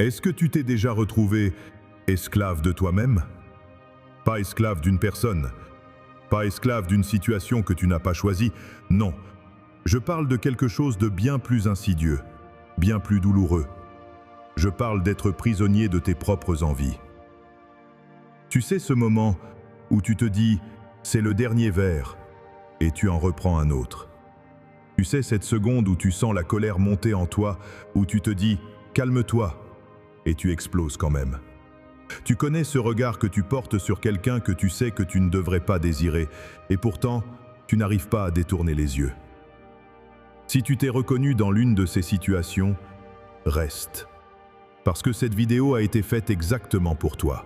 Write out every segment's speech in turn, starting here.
Est-ce que tu t'es déjà retrouvé esclave de toi-même? Pas esclave d'une personne, pas esclave d'une situation que tu n'as pas choisie, non. Je parle de quelque chose de bien plus insidieux, bien plus douloureux. Je parle d'être prisonnier de tes propres envies. Tu sais ce moment où tu te dis « c'est le dernier verre » et tu en reprends un autre. Tu sais cette seconde où tu sens la colère monter en toi, où tu te dis « calme-toi » et tu exploses quand même. Tu connais ce regard que tu portes sur quelqu'un que tu sais que tu ne devrais pas désirer, et pourtant, tu n'arrives pas à détourner les yeux. Si tu t'es reconnu dans l'une de ces situations, reste. Parce que cette vidéo a été faite exactement pour toi.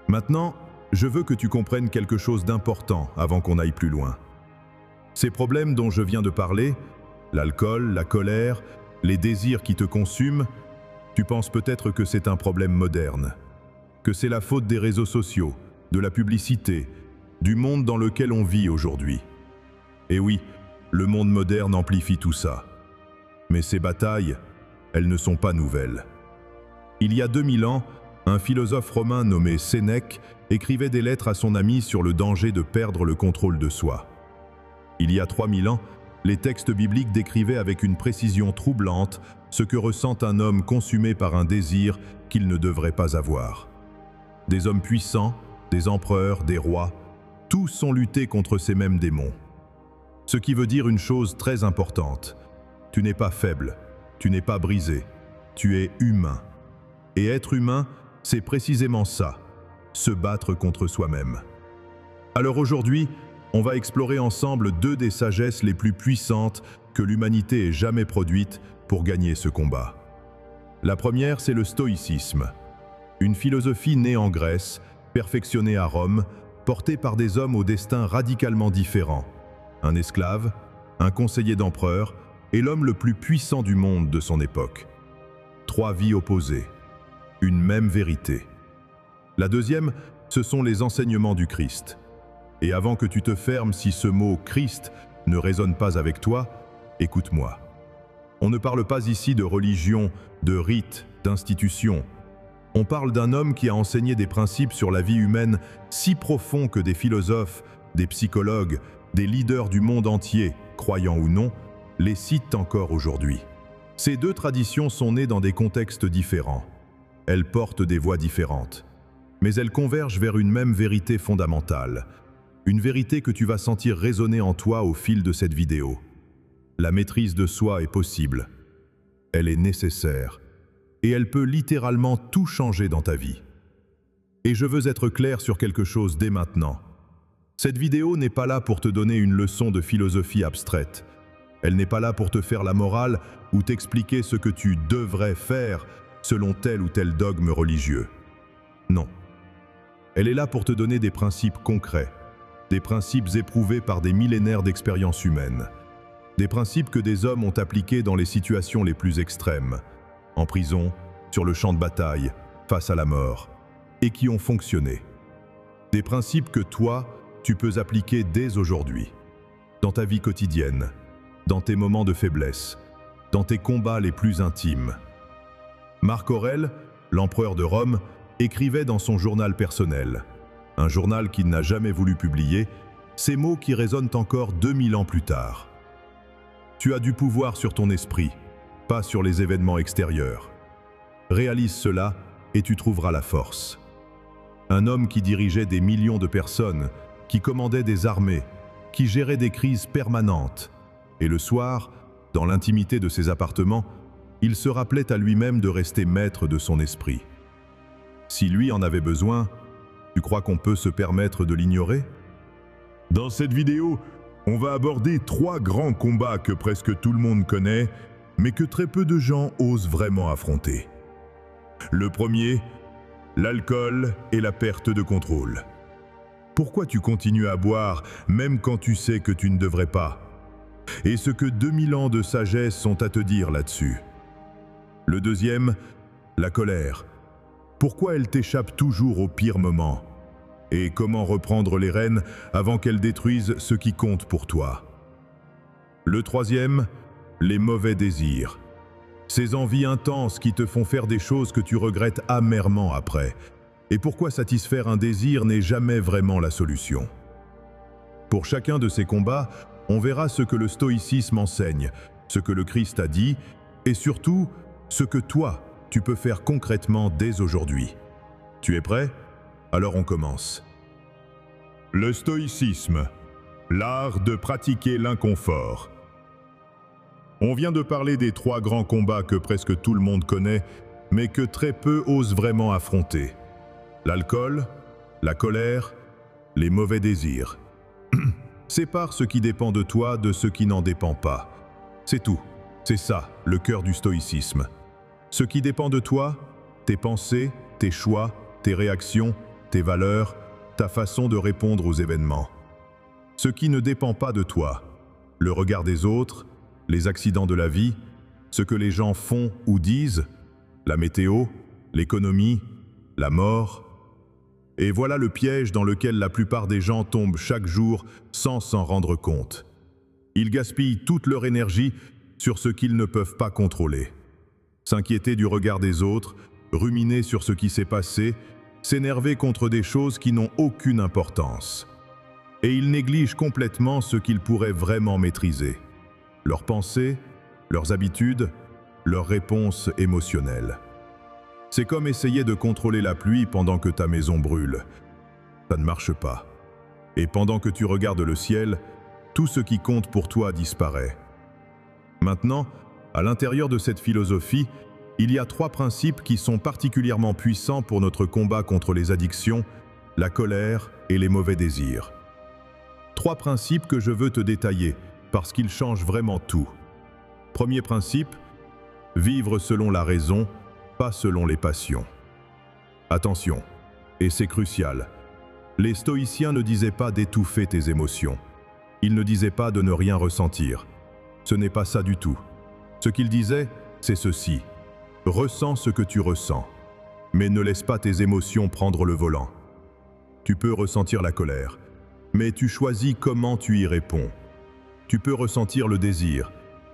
Maintenant, je veux que tu comprennes quelque chose d'important avant qu'on aille plus loin. Ces problèmes dont je viens de parler, l'alcool, la colère, les désirs qui te consument, tu penses peut-être que c'est un problème moderne, que c'est la faute des réseaux sociaux, de la publicité, du monde dans lequel on vit aujourd'hui. Et oui, le monde moderne amplifie tout ça. Mais ces batailles, elles ne sont pas nouvelles. Il y a 2000 ans, un philosophe romain nommé Sénèque écrivait des lettres à son ami sur le danger de perdre le contrôle de soi. Il y a 3000 ans, les textes bibliques décrivaient avec une précision troublante ce que ressent un homme consumé par un désir qu'il ne devrait pas avoir. Des hommes puissants, des empereurs, des rois, tous ont lutté contre ces mêmes démons. Ce qui veut dire une chose très importante, tu n'es pas faible, tu n'es pas brisé, tu es humain. Et être humain, c'est précisément ça, se battre contre soi-même. Alors aujourd'hui, on va explorer ensemble deux des sagesses les plus puissantes que l'humanité ait jamais produites pour gagner ce combat. La première, c'est le stoïcisme, une philosophie née en Grèce, perfectionnée à Rome, portée par des hommes au destin radicalement différent. Un esclave, un conseiller d'empereur et l'homme le plus puissant du monde de son époque. Trois vies opposées, une même vérité. La deuxième, ce sont les enseignements du Christ. Et avant que tu te fermes si ce mot « Christ » ne résonne pas avec toi, écoute-moi. On ne parle pas ici de religion, de rite, d'institution. On parle d'un homme qui a enseigné des principes sur la vie humaine si profonds que des philosophes, des psychologues, des leaders du monde entier, croyants ou non, les citent encore aujourd'hui. Ces deux traditions sont nées dans des contextes différents. Elles portent des voix différentes. Mais elles convergent vers une même vérité fondamentale. Une vérité que tu vas sentir résonner en toi au fil de cette vidéo. La maîtrise de soi est possible. Elle est nécessaire. Et elle peut littéralement tout changer dans ta vie. Et je veux être clair sur quelque chose dès maintenant. Cette vidéo n'est pas là pour te donner une leçon de philosophie abstraite. Elle n'est pas là pour te faire la morale ou t'expliquer ce que tu devrais faire selon tel ou tel dogme religieux. Non. Elle est là pour te donner des principes concrets, des principes éprouvés par des millénaires d'expérience humaine, des principes que des hommes ont appliqués dans les situations les plus extrêmes, en prison, sur le champ de bataille, face à la mort, et qui ont fonctionné. Des principes que toi, tu peux appliquer dès aujourd'hui, dans ta vie quotidienne, dans tes moments de faiblesse, dans tes combats les plus intimes. Marc Aurèle, l'empereur de Rome, écrivait dans son journal personnel, un journal qu'il n'a jamais voulu publier, ces mots qui résonnent encore 2000 ans plus tard. Tu as du pouvoir sur ton esprit, pas sur les événements extérieurs. Réalise cela et tu trouveras la force. Un homme qui dirigeait des millions de personnes, qui commandait des armées, qui gérait des crises permanentes. Et le soir, dans l'intimité de ses appartements, il se rappelait à lui-même de rester maître de son esprit. Si lui en avait besoin, tu crois qu'on peut se permettre de l'ignorer? Dans cette vidéo, on va aborder 3 grands combats que presque tout le monde connaît, mais que très peu de gens osent vraiment affronter. Le premier, l'alcool et la perte de contrôle. Pourquoi tu continues à boire même quand tu sais que tu ne devrais pas? Et ce que 2000 ans de sagesse ont à te dire là-dessus. Le deuxième, la colère. Pourquoi elle t'échappe toujours au pire moment? Et comment reprendre les rênes avant qu'elle détruise ce qui compte pour toi? Le troisième, les mauvais désirs. Ces envies intenses qui te font faire des choses que tu regrettes amèrement après. Et pourquoi satisfaire un désir n'est jamais vraiment la solution. Pour chacun de ces combats, on verra ce que le stoïcisme enseigne, ce que le Christ a dit, et surtout, ce que toi, tu peux faire concrètement dès aujourd'hui. Tu es prêt? Alors on commence. Le stoïcisme, l'art de pratiquer l'inconfort. On vient de parler des 3 grands combats que presque tout le monde connaît, mais que très peu osent vraiment affronter. L'alcool, la colère, les mauvais désirs. Sépare ce qui dépend de toi de ce qui n'en dépend pas. C'est tout. C'est ça, le cœur du stoïcisme. Ce qui dépend de toi, tes pensées, tes choix, tes réactions, tes valeurs, ta façon de répondre aux événements. Ce qui ne dépend pas de toi, le regard des autres, les accidents de la vie, ce que les gens font ou disent, la météo, l'économie, la mort. Et voilà le piège dans lequel la plupart des gens tombent chaque jour sans s'en rendre compte. Ils gaspillent toute leur énergie sur ce qu'ils ne peuvent pas contrôler. S'inquiéter du regard des autres, ruminer sur ce qui s'est passé, s'énerver contre des choses qui n'ont aucune importance. Et ils négligent complètement ce qu'ils pourraient vraiment maîtriser. Leurs pensées, leurs habitudes, leurs réponses émotionnelles. C'est comme essayer de contrôler la pluie pendant que ta maison brûle. Ça ne marche pas. Et pendant que tu regardes le ciel, tout ce qui compte pour toi disparaît. Maintenant, à l'intérieur de cette philosophie, il y a 3 principes qui sont particulièrement puissants pour notre combat contre les addictions, la colère et les mauvais désirs. 3 principes que je veux te détailler, parce qu'ils changent vraiment tout. Premier principe, vivre selon la raison, pas selon les passions. Attention, et c'est crucial, les stoïciens ne disaient pas d'étouffer tes émotions. Ils ne disaient pas de ne rien ressentir. Ce n'est pas ça du tout. Ce qu'ils disaient, c'est ceci. Ressens ce que tu ressens, mais ne laisse pas tes émotions prendre le volant. Tu peux ressentir la colère, mais tu choisis comment tu y réponds. Tu peux ressentir le désir,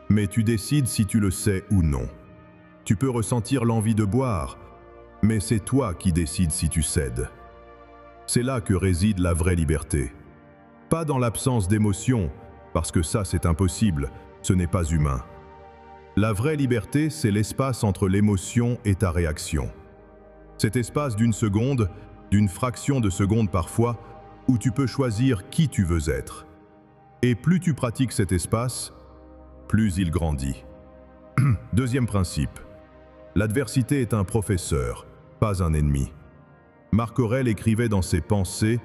mais tu décides si tu le sais ou non. Tu peux ressentir l'envie de boire, mais c'est toi qui décides si tu cèdes. C'est là que réside la vraie liberté. Pas dans l'absence d'émotion, parce que ça c'est impossible, ce n'est pas humain. La vraie liberté, c'est l'espace entre l'émotion et ta réaction. Cet espace d'une seconde, d'une fraction de seconde parfois, où tu peux choisir qui tu veux être. Et plus tu pratiques cet espace, plus il grandit. Deuxième principe. L'adversité est un professeur, pas un ennemi. Marc Aurèle écrivait dans ses Pensées,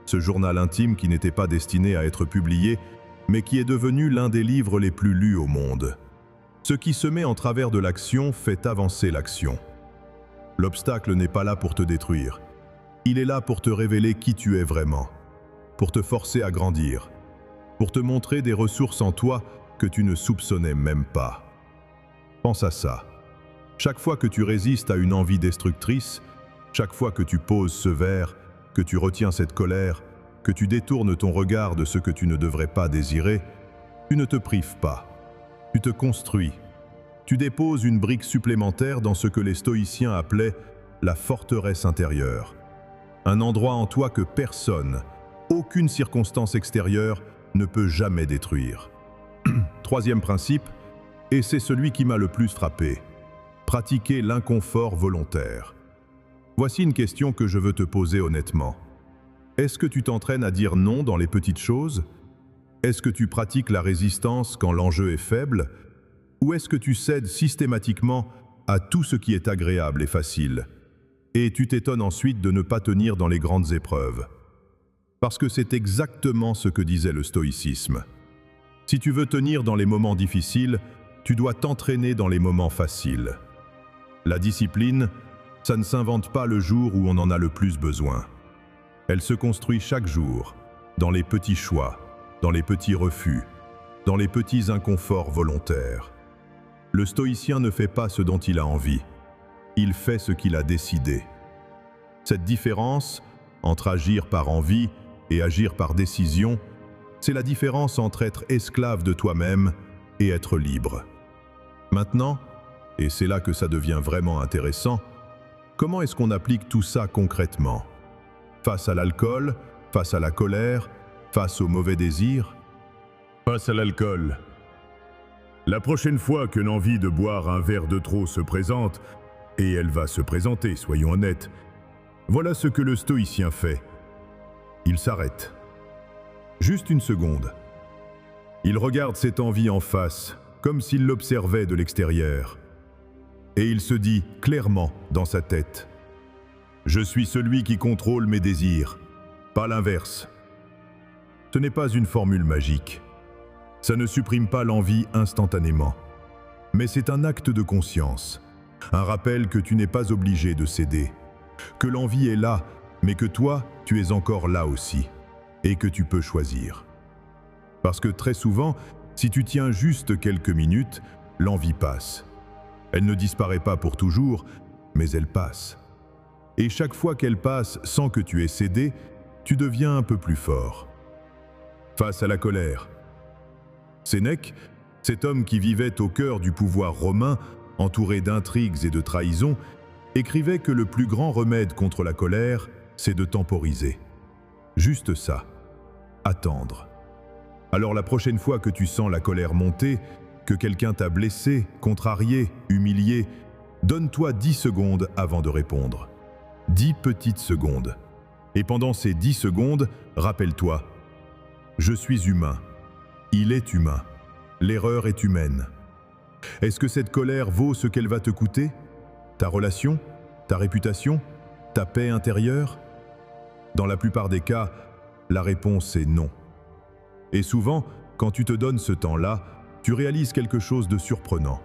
ce journal intime qui n'était pas destiné à être publié, mais qui est devenu l'un des livres les plus lus au monde. Ce qui se met en travers de l'action fait avancer l'action. L'obstacle n'est pas là pour te détruire. Il est là pour te révéler qui tu es vraiment, pour te forcer à grandir, pour te montrer des ressources en toi que tu ne soupçonnais même pas. Pense à ça. Chaque fois que tu résistes à une envie destructrice, chaque fois que tu poses ce verre, que tu retiens cette colère, que tu détournes ton regard de ce que tu ne devrais pas désirer, tu ne te prives pas. Tu te construis. Tu déposes une brique supplémentaire dans ce que les stoïciens appelaient la forteresse intérieure. Un endroit en toi que personne, aucune circonstance extérieure ne peut jamais détruire. Troisième principe, et c'est celui qui m'a le plus frappé, pratiquer l'inconfort volontaire. Voici une question que je veux te poser honnêtement. Est-ce que tu t'entraînes à dire non dans les petites choses ? Est-ce que tu pratiques la résistance quand l'enjeu est faible? Ou est-ce que tu cèdes systématiquement à tout ce qui est agréable et facile? Et tu t'étonnes ensuite de ne pas tenir dans les grandes épreuves. Parce que c'est exactement ce que disait le stoïcisme. Si tu veux tenir dans les moments difficiles, tu dois t'entraîner dans les moments faciles. La discipline, ça ne s'invente pas le jour où on en a le plus besoin. Elle se construit chaque jour, dans les petits choix, dans les petits refus, dans les petits inconforts volontaires. Le stoïcien ne fait pas ce dont il a envie. Il fait ce qu'il a décidé. Cette différence entre agir par envie et agir par décision, c'est la différence entre être esclave de toi-même et être libre. Maintenant, et c'est là que ça devient vraiment intéressant, comment est-ce qu'on applique tout ça concrètement? Face à l'alcool, face à la colère, face aux mauvais désirs? Face à l'alcool. La prochaine fois que l'envie de boire un verre de trop se présente, et elle va se présenter, soyons honnêtes, voilà ce que le stoïcien fait. Il s'arrête. Juste une seconde. Il regarde cette envie en face, comme s'il l'observait de l'extérieur. Et il se dit clairement dans sa tête: je suis celui qui contrôle mes désirs, pas l'inverse. Ce n'est pas une formule magique. Ça ne supprime pas l'envie instantanément. Mais c'est un acte de conscience, un rappel que tu n'es pas obligé de céder, que l'envie est là, mais que toi, tu es encore là aussi, et que tu peux choisir. Parce que très souvent, si tu tiens juste quelques minutes, l'envie passe. Elle ne disparaît pas pour toujours, mais elle passe. Et chaque fois qu'elle passe sans que tu aies cédé, tu deviens un peu plus fort. Face à la colère. Sénèque, cet homme qui vivait au cœur du pouvoir romain, entouré d'intrigues et de trahisons, écrivait que le plus grand remède contre la colère, c'est de temporiser. Juste ça. Attendre. Alors la prochaine fois que tu sens la colère monter, que quelqu'un t'a blessé, contrarié, humilié, donne-toi 10 secondes avant de répondre. 10 petites secondes. Et pendant ces 10 secondes, rappelle-toi: je suis humain. Il est humain. L'erreur est humaine. Est-ce que cette colère vaut ce qu'elle va te coûter? Ta relation? Ta réputation? Ta paix intérieure? Dans la plupart des cas, la réponse est non. Et souvent, quand tu te donnes ce temps-là, tu réalises quelque chose de surprenant.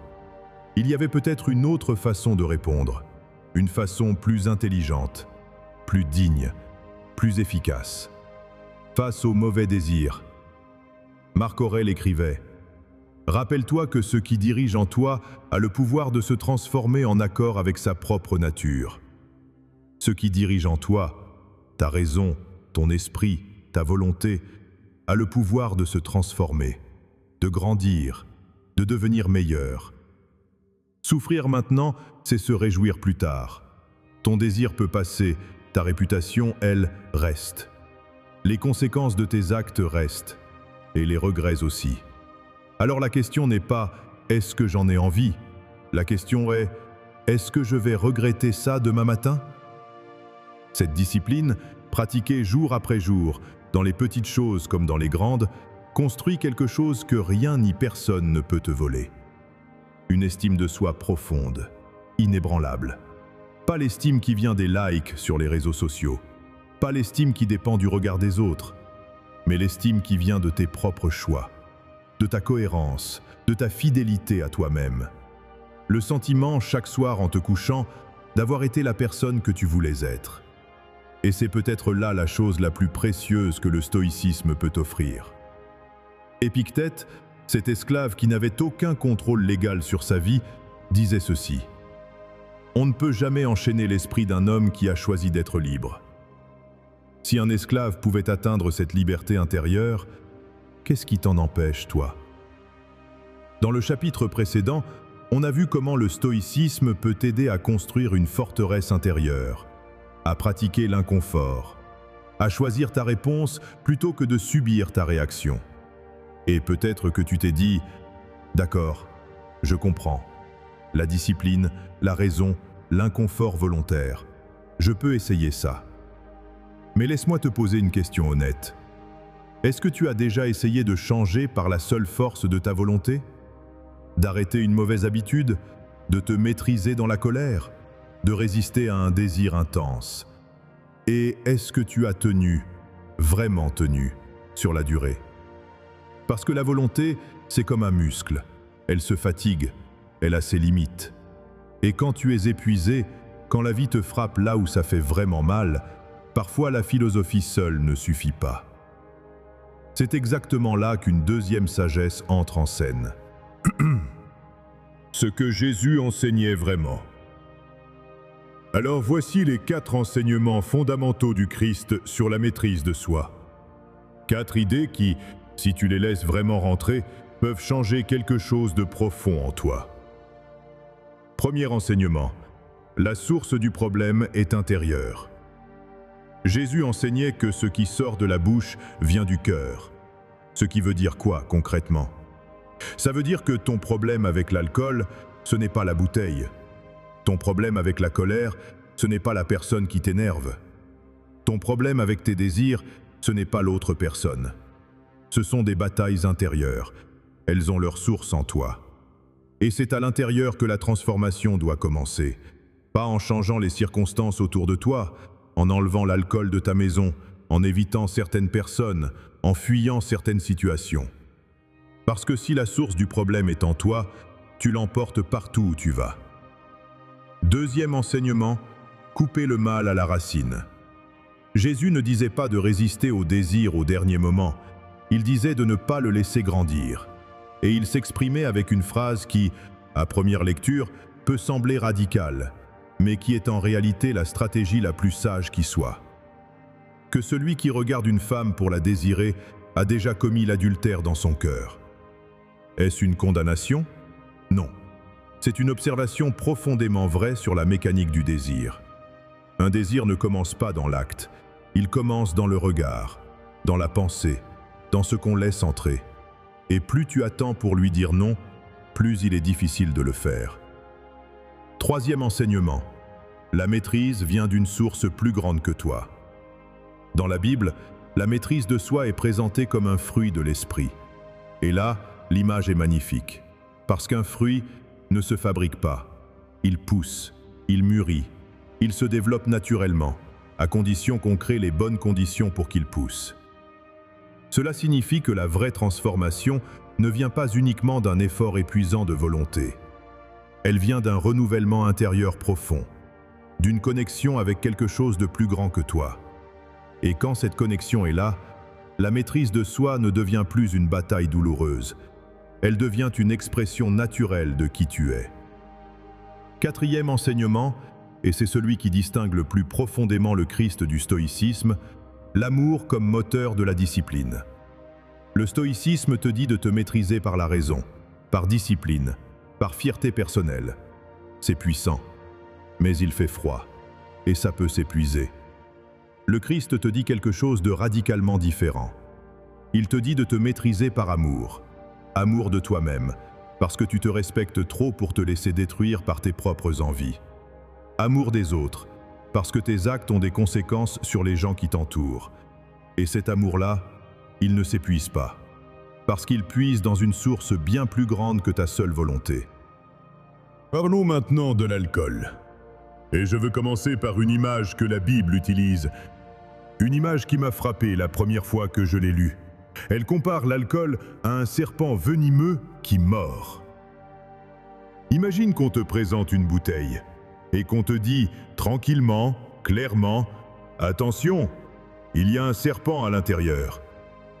Il y avait peut-être une autre façon de répondre, une façon plus intelligente, plus digne, plus efficace. Face aux mauvais désirs, Marc Aurèle écrivait: « Rappelle-toi que ce qui dirige en toi a le pouvoir de se transformer en accord avec sa propre nature. Ce qui dirige en toi, ta raison, ton esprit, ta volonté, a le pouvoir de se transformer, de grandir, de devenir meilleur. Souffrir maintenant, c'est se réjouir plus tard. Ton désir peut passer, ta réputation, elle, reste. Les conséquences de tes actes restent, et les regrets aussi. Alors la question n'est pas « est-ce que j'en ai envie ?» La question est « est-ce que je vais regretter ça demain matin ?» Cette discipline, pratiquée jour après jour, dans les petites choses comme dans les grandes, construit quelque chose que rien ni personne ne peut te voler. Une estime de soi profonde, inébranlable. Pas l'estime qui vient des likes sur les réseaux sociaux, pas l'estime qui dépend du regard des autres, mais l'estime qui vient de tes propres choix, de ta cohérence, de ta fidélité à toi-même. Le sentiment, chaque soir en te couchant, d'avoir été la personne que tu voulais être. Et c'est peut-être là la chose la plus précieuse que le stoïcisme peut offrir. Épictète, cet esclave qui n'avait aucun contrôle légal sur sa vie, disait ceci: « On ne peut jamais enchaîner l'esprit d'un homme qui a choisi d'être libre. » Si un esclave pouvait atteindre cette liberté intérieure, qu'est-ce qui t'en empêche, toi? Dans le chapitre précédent, on a vu comment le stoïcisme peut t'aider à construire une forteresse intérieure, à pratiquer l'inconfort, à choisir ta réponse plutôt que de subir ta réaction. Et peut-être que tu t'es dit « D'accord, je comprends. La discipline, la raison, l'inconfort volontaire. Je peux essayer ça. » Mais laisse-moi te poser une question honnête. Est-ce que tu as déjà essayé de changer par la seule force de ta volonté? D'arrêter une mauvaise habitude? De te maîtriser dans la colère? De résister à un désir intense? Et est-ce que tu as tenu, vraiment tenu, sur la durée? Parce que la volonté, c'est comme un muscle. Elle se fatigue, elle a ses limites. Et quand tu es épuisé, quand la vie te frappe là où ça fait vraiment mal, parfois la philosophie seule ne suffit pas. C'est exactement là qu'une deuxième sagesse entre en scène. Ce que Jésus enseignait vraiment. Alors voici les 4 enseignements fondamentaux du Christ sur la maîtrise de soi. 4 idées qui, si tu les laisses vraiment rentrer, peuvent changer quelque chose de profond en toi. Premier enseignement. La source du problème est intérieure. Jésus enseignait que ce qui sort de la bouche vient du cœur. Ce qui veut dire quoi concrètement? Ça veut dire que ton problème avec l'alcool, ce n'est pas la bouteille. Ton problème avec la colère, ce n'est pas la personne qui t'énerve. Ton problème avec tes désirs, ce n'est pas l'autre personne. Ce sont des batailles intérieures. Elles ont leur source en toi. Et c'est à l'intérieur que la transformation doit commencer. Pas en changeant les circonstances autour de toi, en enlevant l'alcool de ta maison, en évitant certaines personnes, en fuyant certaines situations. Parce que si la source du problème est en toi, tu l'emportes partout où tu vas. Deuxième enseignement, couper le mal à la racine. Jésus ne disait pas de résister au désir au dernier moment, il disait de ne pas le laisser grandir. Et il s'exprimait avec une phrase qui, à première lecture, peut sembler radicale, mais qui est en réalité la stratégie la plus sage qui soit. Que celui qui regarde une femme pour la désirer a déjà commis l'adultère dans son cœur. Est-ce une condamnation? Non. C'est une observation profondément vraie sur la mécanique du désir. Un désir ne commence pas dans l'acte, il commence dans le regard, dans la pensée, dans ce qu'on laisse entrer. Et plus tu attends pour lui dire non, plus il est difficile de le faire. Troisième enseignement. La maîtrise vient d'une source plus grande que toi. Dans la Bible, la maîtrise de soi est présentée comme un fruit de l'esprit. Et là, l'image est magnifique. Parce qu'un fruit ne se fabrique pas. Il pousse, il mûrit, il se développe naturellement, à condition qu'on crée les bonnes conditions pour qu'il pousse. Cela signifie que la vraie transformation ne vient pas uniquement d'un effort épuisant de volonté. Elle vient d'un renouvellement intérieur profond, d'une connexion avec quelque chose de plus grand que toi. Et quand cette connexion est là, la maîtrise de soi ne devient plus une bataille douloureuse. Elle devient une expression naturelle de qui tu es. Quatrième enseignement, et c'est celui qui distingue le plus profondément le Christ du stoïcisme, l'amour comme moteur de la discipline. Le stoïcisme te dit de te maîtriser par la raison, par discipline, par fierté personnelle. C'est puissant, mais il fait froid, et ça peut s'épuiser. Le Christ te dit quelque chose de radicalement différent. Il te dit de te maîtriser par amour. Amour de toi-même, parce que tu te respectes trop pour te laisser détruire par tes propres envies. Amour des autres, parce que tes actes ont des conséquences sur les gens qui t'entourent. Et cet amour-là, il ne s'épuise pas, parce qu'il puise dans une source bien plus grande que ta seule volonté. Parlons maintenant de l'alcool. Et je veux commencer par une image que la Bible utilise. Une image qui m'a frappé la première fois que je l'ai lue. Elle compare l'alcool à un serpent venimeux qui mord. Imagine qu'on te présente une bouteille et qu'on te dit tranquillement, clairement, « Attention, il y a un serpent à l'intérieur.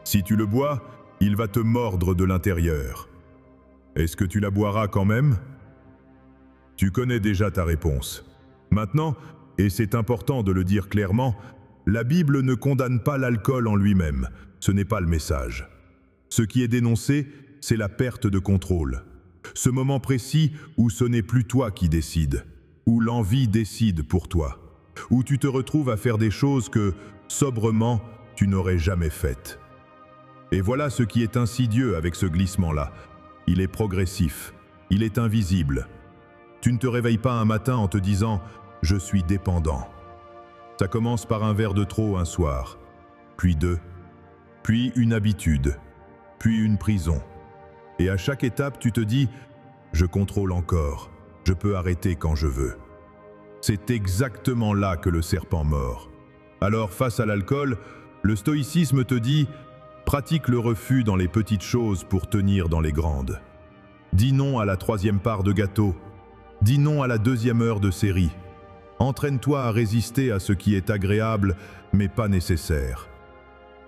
Si tu le bois, il va te mordre de l'intérieur. Est-ce que tu la boiras quand même ?» Tu connais déjà ta réponse. Maintenant, et c'est important de le dire clairement, la Bible ne condamne pas l'alcool en lui-même. Ce n'est pas le message. Ce qui est dénoncé, c'est la perte de contrôle. Ce moment précis où ce n'est plus toi qui décide, où l'envie décide pour toi, où tu te retrouves à faire des choses que, sobrement, tu n'aurais jamais faites. Et voilà ce qui est insidieux avec ce glissement-là. Il est progressif, il est invisible. Tu ne te réveilles pas un matin en te disant « je suis dépendant ». Ça commence par un verre de trop un soir, puis deux, puis une habitude, puis une prison. Et à chaque étape, tu te dis « je contrôle encore, je peux arrêter quand je veux ». C'est exactement là que le serpent mord. Alors face à l'alcool, le stoïcisme te dit « pratique le refus dans les petites choses pour tenir dans les grandes ». Dis non à la 3e part de gâteau, dis non à la 2e heure de série. Entraîne-toi à résister à ce qui est agréable, mais pas nécessaire.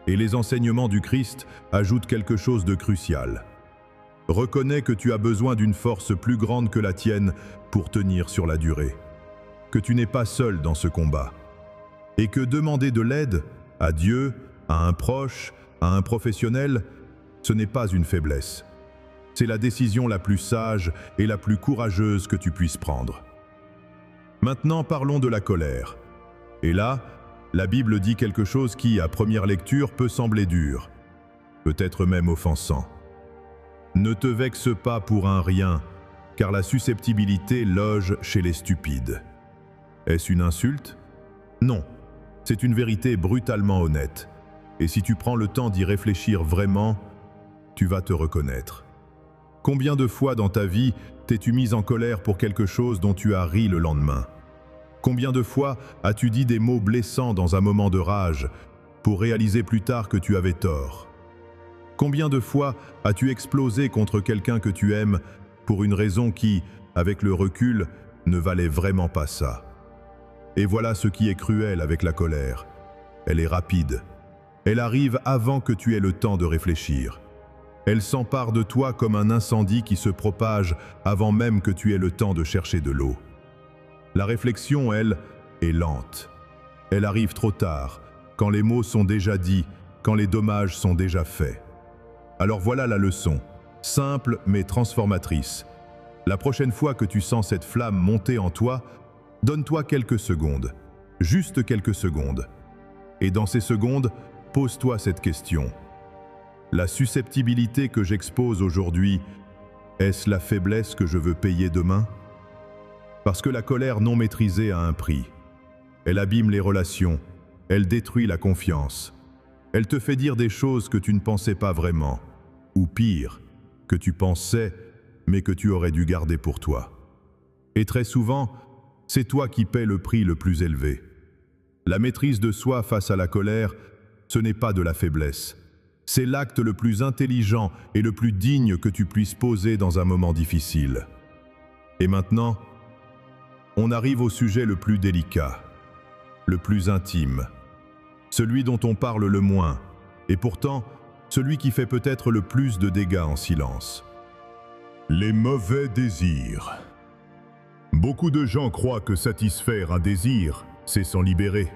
Et les enseignements du Christ ajoutent quelque chose de crucial. Reconnais que tu as besoin d'une force plus grande que la tienne pour tenir sur la durée. Que tu n'es pas seul dans ce combat. Et que demander de l'aide à Dieu, à un proche, à un professionnel, ce n'est pas une faiblesse. C'est la décision la plus sage et la plus courageuse que tu puisses prendre. Maintenant, parlons de la colère. Et là, la Bible dit quelque chose qui, à première lecture, peut sembler dur, peut-être même offensant. Ne te vexe pas pour un rien, car la susceptibilité loge chez les stupides. Est-ce une insulte? Non, c'est une vérité brutalement honnête. Et si tu prends le temps d'y réfléchir vraiment, tu vas te reconnaître. Combien de fois dans ta vie t'es-tu mise en colère pour quelque chose dont tu as ri le lendemain? Combien de fois as-tu dit des mots blessants dans un moment de rage pour réaliser plus tard que tu avais tort? Combien de fois as-tu explosé contre quelqu'un que tu aimes pour une raison qui, avec le recul, ne valait vraiment pas ça? Et voilà ce qui est cruel avec la colère. Elle est rapide. Elle arrive avant que tu aies le temps de réfléchir. Elle s'empare de toi comme un incendie qui se propage avant même que tu aies le temps de chercher de l'eau. La réflexion, elle, est lente. Elle arrive trop tard, quand les mots sont déjà dits, quand les dommages sont déjà faits. Alors voilà la leçon, simple mais transformatrice. La prochaine fois que tu sens cette flamme monter en toi, donne-toi quelques secondes, juste quelques secondes. Et dans ces secondes, pose-toi cette question. La susceptibilité que j'expose aujourd'hui, est-ce la faiblesse que je veux payer demain? Parce que la colère non maîtrisée a un prix. Elle abîme les relations, elle détruit la confiance. Elle te fait dire des choses que tu ne pensais pas vraiment, ou pire, que tu pensais, mais que tu aurais dû garder pour toi. Et très souvent, c'est toi qui paies le prix le plus élevé. La maîtrise de soi face à la colère, ce n'est pas de la faiblesse. C'est l'acte le plus intelligent et le plus digne que tu puisses poser dans un moment difficile. Et maintenant, on arrive au sujet le plus délicat, le plus intime, celui dont on parle le moins, et pourtant, celui qui fait peut-être le plus de dégâts en silence. Les mauvais désirs. Beaucoup de gens croient que satisfaire un désir, c'est s'en libérer.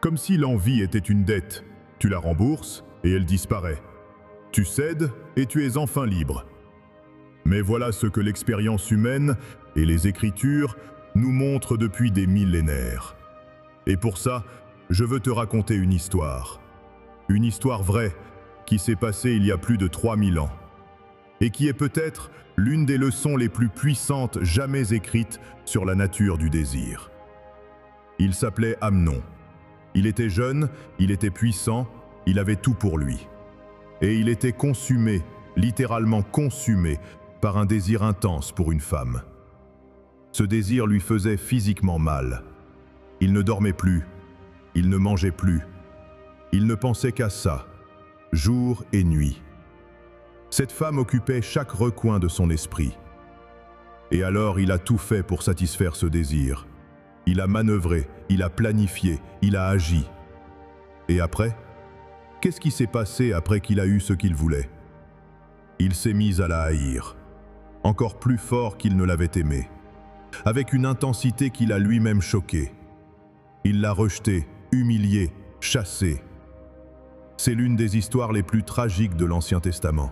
Comme si l'envie était une dette, tu la rembourses et elle disparaît. Tu cèdes et tu es enfin libre. Mais voilà ce que l'expérience humaine et les Écritures nous montrent depuis des millénaires. Et pour ça, je veux te raconter une histoire. Une histoire vraie qui s'est passée il y a plus de 3000 ans. Et qui est peut-être l'une des leçons les plus puissantes jamais écrites sur la nature du désir. Il s'appelait Amnon. Il était jeune, il était puissant, il avait tout pour lui. Et il était consumé, littéralement consumé, par un désir intense pour une femme. Ce désir lui faisait physiquement mal. Il ne dormait plus, il ne mangeait plus. Il ne pensait qu'à ça, jour et nuit. Cette femme occupait chaque recoin de son esprit. Et alors il a tout fait pour satisfaire ce désir. Il a manœuvré, il a planifié, il a agi. Et après, qu'est-ce qui s'est passé après qu'il a eu ce qu'il voulait? Il s'est mis à la haïr, encore plus fort qu'il ne l'avait aimée, avec une intensité qui l'a lui-même choqué. Il l'a rejetée, humiliée, chassée. C'est l'une des histoires les plus tragiques de l'Ancien Testament.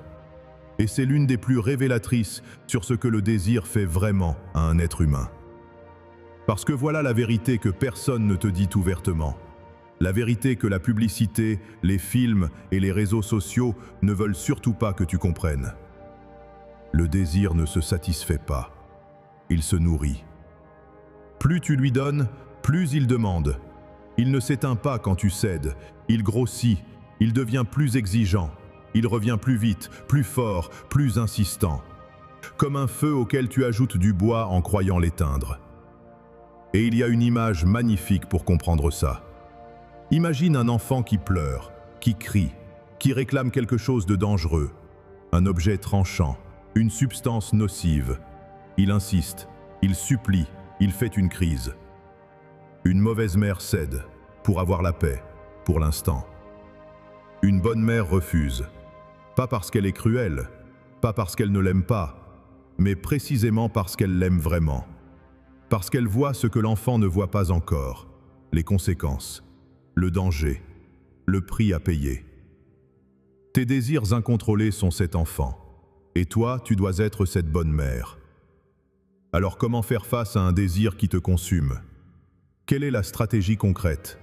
Et c'est l'une des plus révélatrices sur ce que le désir fait vraiment à un être humain. Parce que voilà la vérité que personne ne te dit ouvertement. La vérité que la publicité, les films et les réseaux sociaux ne veulent surtout pas que tu comprennes. Le désir ne se satisfait pas. Il se nourrit. Plus tu lui donnes, plus il demande. Il ne s'éteint pas quand tu cèdes. Il grossit. Il devient plus exigeant. Il revient plus vite, plus fort, plus insistant. Comme un feu auquel tu ajoutes du bois en croyant l'éteindre. Et il y a une image magnifique pour comprendre ça. Imagine un enfant qui pleure, qui crie, qui réclame quelque chose de dangereux, un objet tranchant, une substance nocive. Il insiste, il supplie, il fait une crise. Une mauvaise mère cède, pour avoir la paix, pour l'instant. Une bonne mère refuse, pas parce qu'elle est cruelle, pas parce qu'elle ne l'aime pas, mais précisément parce qu'elle l'aime vraiment. Parce qu'elle voit ce que l'enfant ne voit pas encore, les conséquences, le danger, le prix à payer. Tes désirs incontrôlés sont cet enfant. Et toi, tu dois être cette bonne mère. Alors comment faire face à un désir qui te consume? Quelle est la stratégie concrète?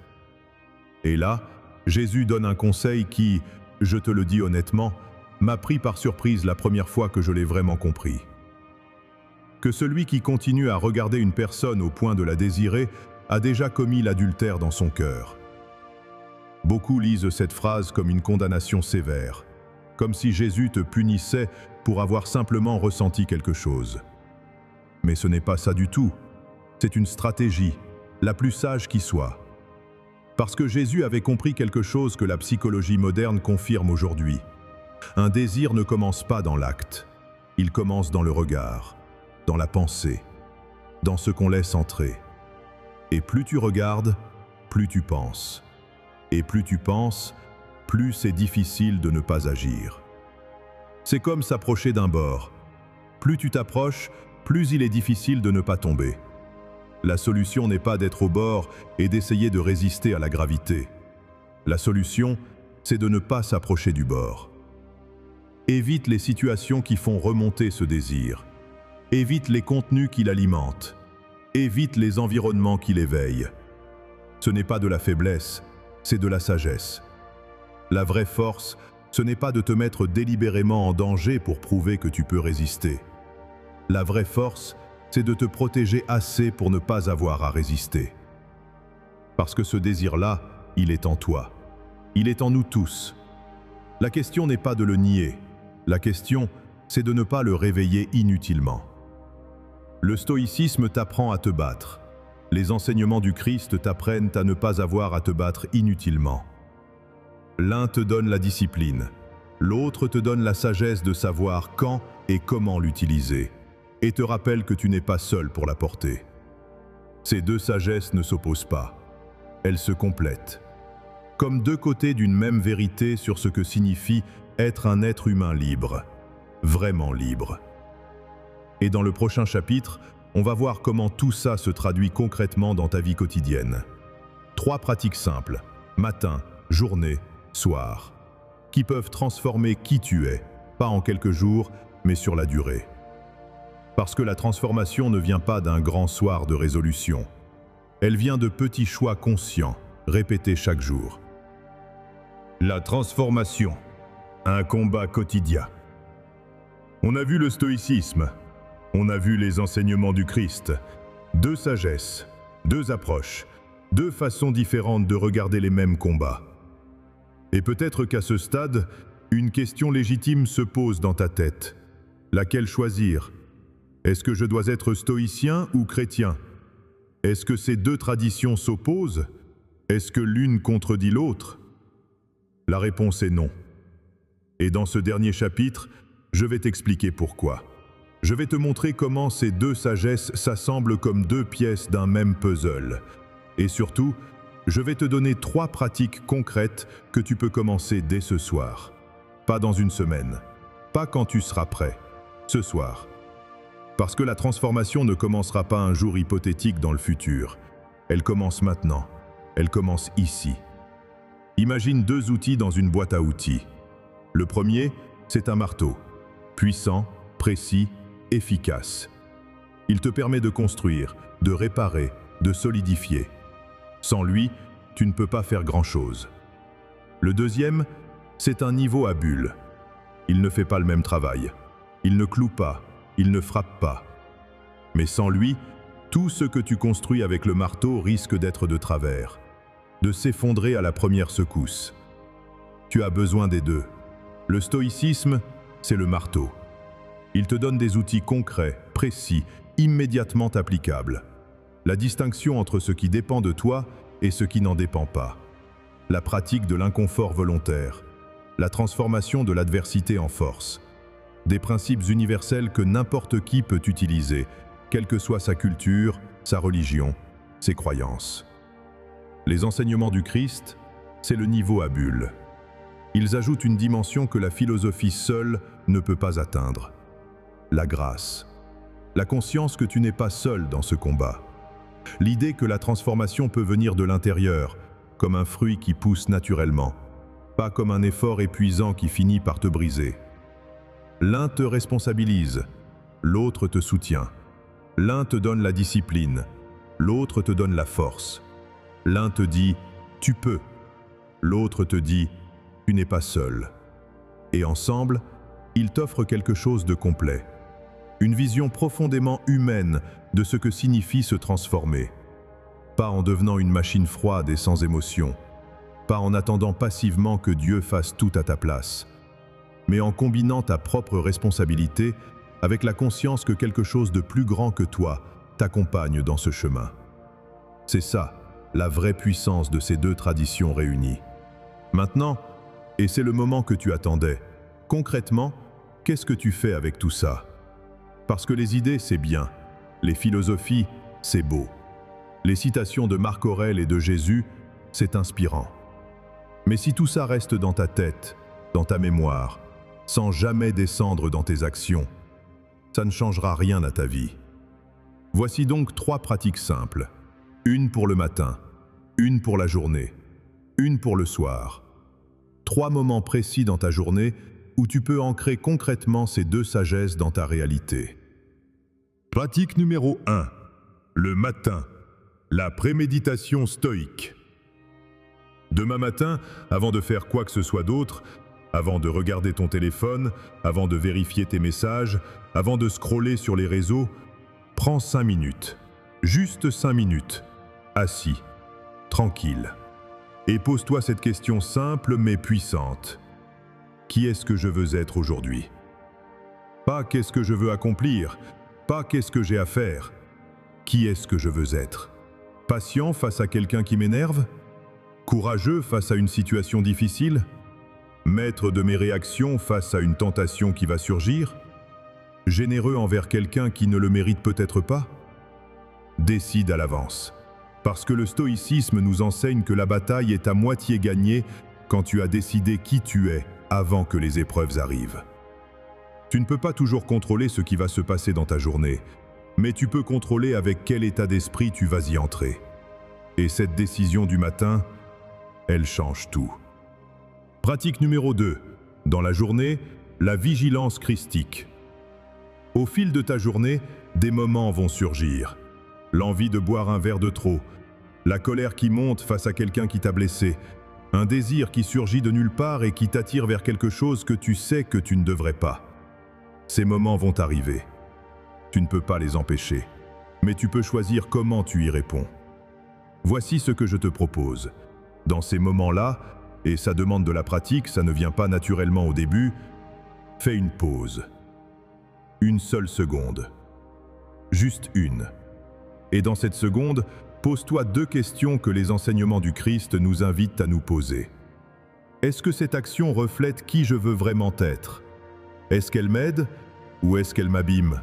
Et là, Jésus donne un conseil qui, je te le dis honnêtement, m'a pris par surprise la première fois que je l'ai vraiment compris. Que celui qui continue à regarder une personne au point de la désirer a déjà commis l'adultère dans son cœur. Beaucoup lisent cette phrase comme une condamnation sévère, comme si Jésus te punissait pour avoir simplement ressenti quelque chose. Mais ce n'est pas ça du tout. C'est une stratégie, la plus sage qui soit. Parce que Jésus avait compris quelque chose que la psychologie moderne confirme aujourd'hui. Un désir ne commence pas dans l'acte, il commence dans le regard, dans la pensée, dans ce qu'on laisse entrer. Et plus tu regardes, plus tu penses. Et plus tu penses, plus c'est difficile de ne pas agir. C'est comme s'approcher d'un bord. Plus tu t'approches, plus il est difficile de ne pas tomber. La solution n'est pas d'être au bord et d'essayer de résister à la gravité. La solution, c'est de ne pas s'approcher du bord. Évite les situations qui font remonter ce désir. Évite les contenus qui l'alimentent. Évite les environnements qui l'éveillent. Ce n'est pas de la faiblesse, c'est de la sagesse. La vraie force, ce n'est pas de te mettre délibérément en danger pour prouver que tu peux résister. La vraie force, c'est de te protéger assez pour ne pas avoir à résister. Parce que ce désir-là, il est en toi. Il est en nous tous. La question n'est pas de le nier. La question, c'est de ne pas le réveiller inutilement. Le stoïcisme t'apprend à te battre. Les enseignements du Christ t'apprennent à ne pas avoir à te battre inutilement. L'un te donne la discipline, l'autre te donne la sagesse de savoir quand et comment l'utiliser, et te rappelle que tu n'es pas seul pour la porter. Ces deux sagesses ne s'opposent pas, elles se complètent, comme deux côtés d'une même vérité sur ce que signifie être un être humain libre, vraiment libre. Et dans le prochain chapitre, on va voir comment tout ça se traduit concrètement dans ta vie quotidienne. 3 pratiques simples, matin, journée, soir, qui peuvent transformer qui tu es, pas en quelques jours, mais sur la durée. Parce que la transformation ne vient pas d'un grand soir de résolution. Elle vient de petits choix conscients, répétés chaque jour. La transformation, un combat quotidien. On a vu le stoïcisme, on a vu les enseignements du Christ, 2 sagesses, 2 approches, 2 façons différentes de regarder les mêmes combats. Et peut-être qu'à ce stade, une question légitime se pose dans ta tête. Laquelle choisir? Est-ce que je dois être stoïcien ou chrétien? Est-ce que ces 2 traditions s'opposent? Est-ce que l'une contredit l'autre? La réponse est non. Et dans ce dernier chapitre, je vais t'expliquer pourquoi. Je vais te montrer comment ces 2 sagesses s'assemblent comme 2 pièces d'un même puzzle. Et surtout, je vais te donner 3 pratiques concrètes que tu peux commencer dès ce soir. Pas dans une semaine, pas quand tu seras prêt, ce soir. Parce que la transformation ne commencera pas un jour hypothétique dans le futur. Elle commence maintenant, elle commence ici. Imagine 2 outils dans une boîte à outils. Le premier, c'est un marteau, puissant, précis, efficace. Il te permet de construire, de réparer, de solidifier. Sans lui, tu ne peux pas faire grand-chose. Le deuxième, c'est un niveau à bulles. Il ne fait pas le même travail. Il ne cloue pas, il ne frappe pas. Mais sans lui, tout ce que tu construis avec le marteau risque d'être de travers, de s'effondrer à la première secousse. Tu as besoin des 2. Le stoïcisme, c'est le marteau. Il te donne des outils concrets, précis, immédiatement applicables. La distinction entre ce qui dépend de toi et ce qui n'en dépend pas. La pratique de l'inconfort volontaire. La transformation de l'adversité en force. Des principes universels que n'importe qui peut utiliser, quelle que soit sa culture, sa religion, ses croyances. Les enseignements du Christ, c'est le niveau à bulles. Ils ajoutent une dimension que la philosophie seule ne peut pas atteindre. La grâce. La conscience que tu n'es pas seul dans ce combat. L'idée que la transformation peut venir de l'intérieur, comme un fruit qui pousse naturellement, pas comme un effort épuisant qui finit par te briser. L'un te responsabilise, l'autre te soutient. L'un te donne la discipline, l'autre te donne la force. L'un te dit « tu peux », l'autre te dit « tu n'es pas seul ». Et ensemble, ils t'offrent quelque chose de complet. Une vision profondément humaine de ce que signifie se transformer. Pas en devenant une machine froide et sans émotion, pas en attendant passivement que Dieu fasse tout à ta place, mais en combinant ta propre responsabilité avec la conscience que quelque chose de plus grand que toi t'accompagne dans ce chemin. C'est ça, la vraie puissance de ces deux traditions réunies. Maintenant, et c'est le moment que tu attendais, concrètement, qu'est-ce que tu fais avec tout ça? Parce que les idées, c'est bien. Les philosophies, c'est beau. Les citations de Marc Aurèle et de Jésus, c'est inspirant. Mais si tout ça reste dans ta tête, dans ta mémoire, sans jamais descendre dans tes actions, ça ne changera rien à ta vie. Voici donc 3 pratiques simples. Une pour le matin, une pour la journée, une pour le soir. 3 moments précis dans ta journée où tu peux ancrer concrètement ces 2 sagesses dans ta réalité. Pratique numéro 1. Le matin. La préméditation stoïque. Demain matin, avant de faire quoi que ce soit d'autre, avant de regarder ton téléphone, avant de vérifier tes messages, avant de scroller sur les réseaux, prends 5 minutes. Juste 5 minutes. Assis. Tranquille. Et pose-toi cette question simple mais puissante. Qui est-ce que je veux être aujourd'hui? Pas qu'est-ce que je veux accomplir, pas qu'est-ce que j'ai à faire. Qui est-ce que je veux être? Patient face à quelqu'un qui m'énerve? Courageux face à une situation difficile? Maître de mes réactions face à une tentation qui va surgir? Généreux envers quelqu'un qui ne le mérite peut-être pas? Décide à l'avance. Parce que le stoïcisme nous enseigne que la bataille est à moitié gagnée quand tu as décidé qui tu es avant que les épreuves arrivent. Tu ne peux pas toujours contrôler ce qui va se passer dans ta journée, mais tu peux contrôler avec quel état d'esprit tu vas y entrer. Et cette décision du matin, elle change tout. Pratique numéro 2. Dans la journée, la vigilance christique. Au fil de ta journée, des moments vont surgir. L'envie de boire un verre de trop, la colère qui monte face à quelqu'un qui t'a blessé, un désir qui surgit de nulle part et qui t'attire vers quelque chose que tu sais que tu ne devrais pas. Ces moments vont arriver. Tu ne peux pas les empêcher, mais tu peux choisir comment tu y réponds. Voici ce que je te propose. Dans ces moments-là, et ça demande de la pratique, ça ne vient pas naturellement au début, fais une pause. Une seule seconde. Juste une. Et dans cette seconde, pose-toi 2 questions que les enseignements du Christ nous invitent à nous poser. Est-ce que cette action reflète qui je veux vraiment être? Est-ce qu'elle m'aide ou est-ce qu'elle m'abîme?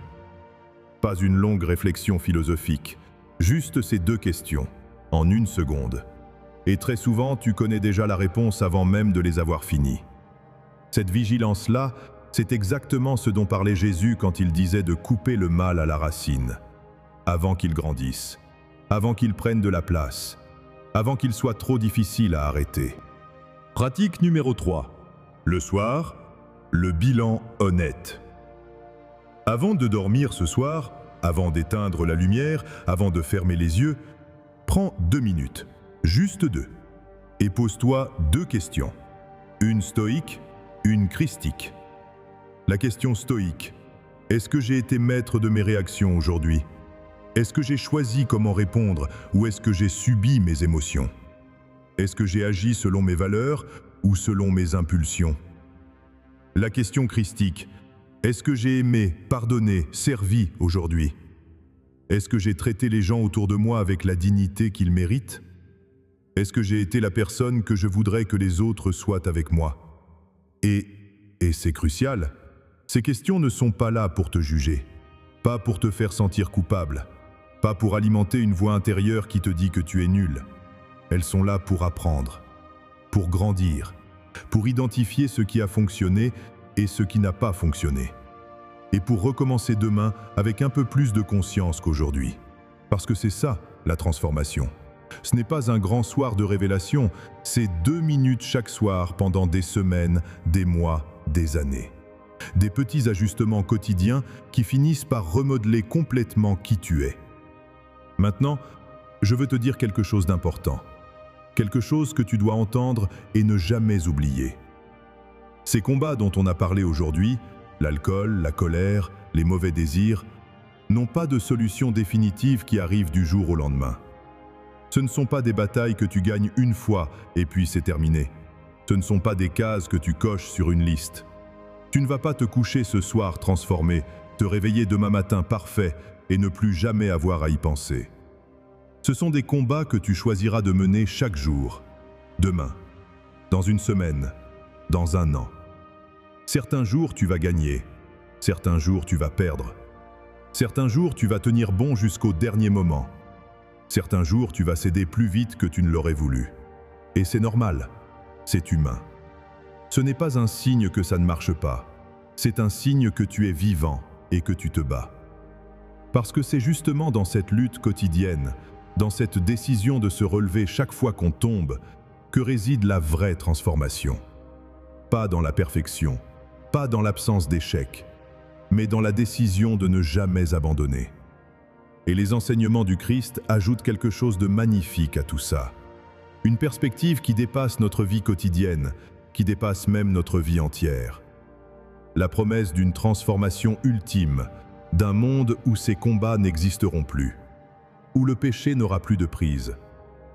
Pas une longue réflexion philosophique, juste ces 2 questions, en une seconde. Et très souvent, tu connais déjà la réponse avant même de les avoir finies. Cette vigilance-là, c'est exactement ce dont parlait Jésus quand il disait de couper le mal à la racine, avant qu'il grandisse, avant qu'il prenne de la place, avant qu'il soit trop difficile à arrêter. Pratique numéro 3. Le soir, le bilan honnête. Avant de dormir ce soir, avant d'éteindre la lumière, avant de fermer les yeux, prends 2 minutes, juste 2, et pose-toi 2 questions. Une stoïque, une christique. La question stoïque. Est-ce que j'ai été maître de mes réactions aujourd'hui? Est-ce que j'ai choisi comment répondre ou est-ce que j'ai subi mes émotions? Est-ce que j'ai agi selon mes valeurs ou selon mes impulsions? La question christique. Est-ce que j'ai aimé, pardonné, servi aujourd'hui? Est-ce que j'ai traité les gens autour de moi avec la dignité qu'ils méritent? Est-ce que j'ai été la personne que je voudrais que les autres soient avec moi? Et c'est crucial, ces questions ne sont pas là pour te juger, pas pour te faire sentir coupable, pas pour alimenter une voix intérieure qui te dit que tu es nul. Elles sont là pour apprendre, pour grandir, pour identifier ce qui a fonctionné et ce qui n'a pas fonctionné. Et pour recommencer demain avec un peu plus de conscience qu'aujourd'hui. Parce que c'est ça, la transformation. Ce n'est pas un grand soir de révélation, c'est 2 minutes chaque soir pendant des semaines, des mois, des années. des petits ajustements quotidiens qui finissent par remodeler complètement qui tu es. Maintenant, je veux te dire quelque chose d'important. Quelque chose que tu dois entendre et ne jamais oublier. Ces combats dont on a parlé aujourd'hui, l'alcool, la colère, les mauvais désirs, n'ont pas de solution définitive qui arrive du jour au lendemain. Ce ne sont pas des batailles que tu gagnes une fois et puis c'est terminé. Ce ne sont pas des cases que tu coches sur une liste. Tu ne vas pas te coucher ce soir transformé, te réveiller demain matin parfait et ne plus jamais avoir à y penser. Ce sont des combats que tu choisiras de mener chaque jour, demain, dans une semaine, dans un an. Certains jours tu vas gagner, certains jours tu vas perdre. Certains jours tu vas tenir bon jusqu'au dernier moment. Certains jours tu vas céder plus vite que tu ne l'aurais voulu. Et c'est normal, c'est humain. Ce n'est pas un signe que ça ne marche pas, c'est un signe que tu es vivant et que tu te bats. Parce que c'est justement dans cette lutte quotidienne, dans cette décision de se relever chaque fois qu'on tombe, que réside la vraie transformation. Pas dans la perfection, pas dans l'absence d'échec, mais dans la décision de ne jamais abandonner. Et les enseignements du Christ ajoutent quelque chose de magnifique à tout ça. Une perspective qui dépasse notre vie quotidienne, qui dépasse même notre vie entière. La promesse d'une transformation ultime, d'un monde où ces combats n'existeront plus, où le péché n'aura plus de prise,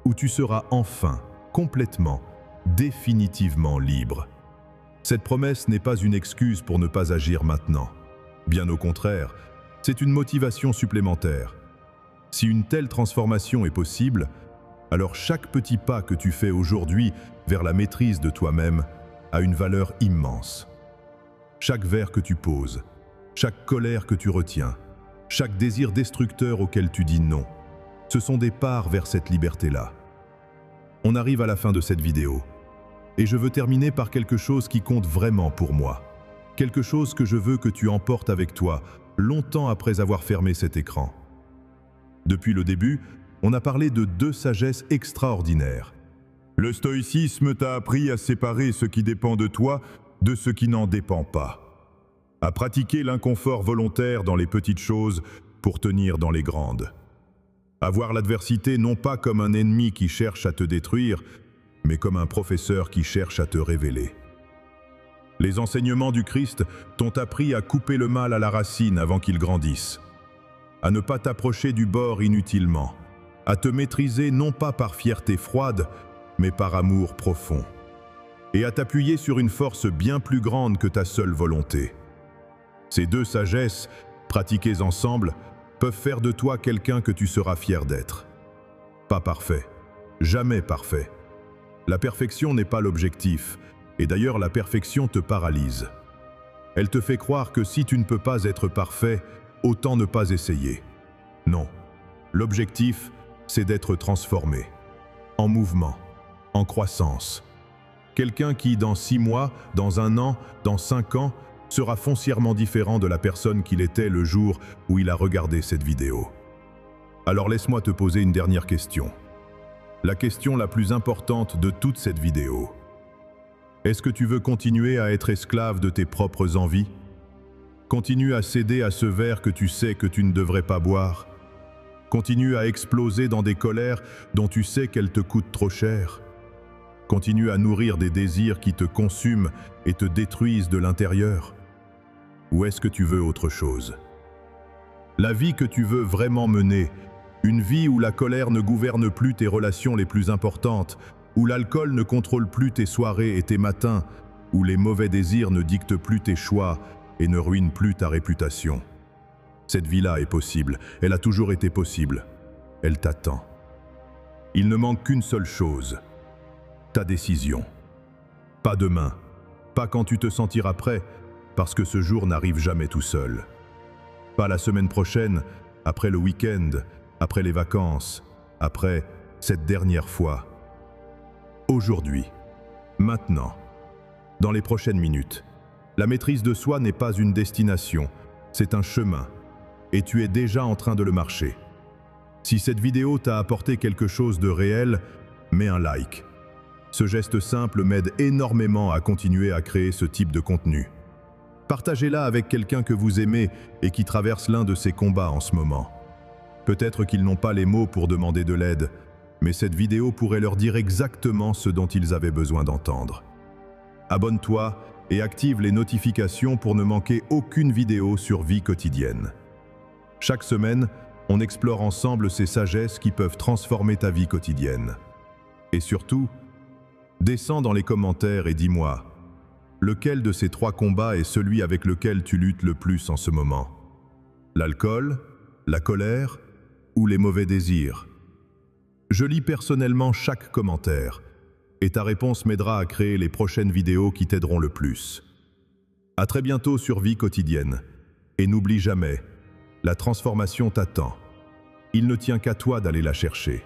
où tu seras enfin, complètement, définitivement libre. Cette promesse n'est pas une excuse pour ne pas agir maintenant. Bien au contraire, c'est une motivation supplémentaire. Si une telle transformation est possible, alors chaque petit pas que tu fais aujourd'hui vers la maîtrise de toi-même a une valeur immense. Chaque verre que tu poses, chaque colère que tu retiens, chaque désir destructeur auquel tu dis non, ce sont des parts vers cette liberté-là. On arrive à la fin de cette vidéo. Et je veux terminer par quelque chose qui compte vraiment pour moi. Quelque chose que je veux que tu emportes avec toi, longtemps après avoir fermé cet écran. Depuis le début, on a parlé de deux sagesses extraordinaires. Le stoïcisme t'a appris à séparer ce qui dépend de toi de ce qui n'en dépend pas. À pratiquer l'inconfort volontaire dans les petites choses pour tenir dans les grandes. À voir l'adversité non pas comme un ennemi qui cherche à te détruire, mais comme un professeur qui cherche à te révéler. Les enseignements du Christ t'ont appris à couper le mal à la racine avant qu'il grandisse, à ne pas t'approcher du bord inutilement, à te maîtriser non pas par fierté froide, mais par amour profond, et à t'appuyer sur une force bien plus grande que ta seule volonté. Ces deux sagesses, pratiquées ensemble, peuvent faire de toi quelqu'un que tu seras fier d'être. Pas parfait, jamais parfait. La perfection n'est pas l'objectif, et d'ailleurs la perfection te paralyse. Elle te fait croire que si tu ne peux pas être parfait, autant ne pas essayer. Non, l'objectif, c'est d'être transformé, en mouvement, en croissance. Quelqu'un qui, dans 6 mois, dans 1 an, dans 5 ans, sera foncièrement différent de la personne qu'il était le jour où il a regardé cette vidéo. Alors laisse-moi te poser une dernière question. La question la plus importante de toute cette vidéo. Est-ce que tu veux continuer à être esclave de tes propres envies? Continue à céder à ce verre que tu sais que tu ne devrais pas boire? Continue à exploser dans des colères dont tu sais qu'elles te coûtent trop cher? Continue à nourrir des désirs qui te consument et te détruisent de l'intérieur? Ou est-ce que tu veux autre chose? La vie que tu veux vraiment mener, une vie où la colère ne gouverne plus tes relations les plus importantes, où l'alcool ne contrôle plus tes soirées et tes matins, où les mauvais désirs ne dictent plus tes choix et ne ruinent plus ta réputation. Cette vie-là est possible, elle a toujours été possible. Elle t'attend. Il ne manque qu'une seule chose, ta décision. Pas demain, pas quand tu te sentiras prêt, parce que ce jour n'arrive jamais tout seul. Pas la semaine prochaine, après le week-end, après les vacances, après cette dernière fois. Aujourd'hui, maintenant, dans les prochaines minutes. La maîtrise de soi n'est pas une destination, c'est un chemin, et tu es déjà en train de le marcher. Si cette vidéo t'a apporté quelque chose de réel, mets un like. Ce geste simple m'aide énormément à continuer à créer ce type de contenu. Partagez-la avec quelqu'un que vous aimez et qui traverse l'un de ces combats en ce moment. Peut-être qu'ils n'ont pas les mots pour demander de l'aide, mais cette vidéo pourrait leur dire exactement ce dont ils avaient besoin d'entendre. Abonne-toi et active les notifications pour ne manquer aucune vidéo sur Vie quotidienne. Chaque semaine, on explore ensemble ces sagesses qui peuvent transformer ta vie quotidienne. Et surtout, descends dans les commentaires et dis-moi, lequel de ces 3 combats est celui avec lequel tu luttes le plus en ce moment? L'alcool, la colère ou les mauvais désirs? Je lis personnellement chaque commentaire et ta réponse m'aidera à créer les prochaines vidéos qui t'aideront le plus. À très bientôt sur Vie quotidienne. Et n'oublie jamais, la transformation t'attend. Il ne tient qu'à toi d'aller la chercher.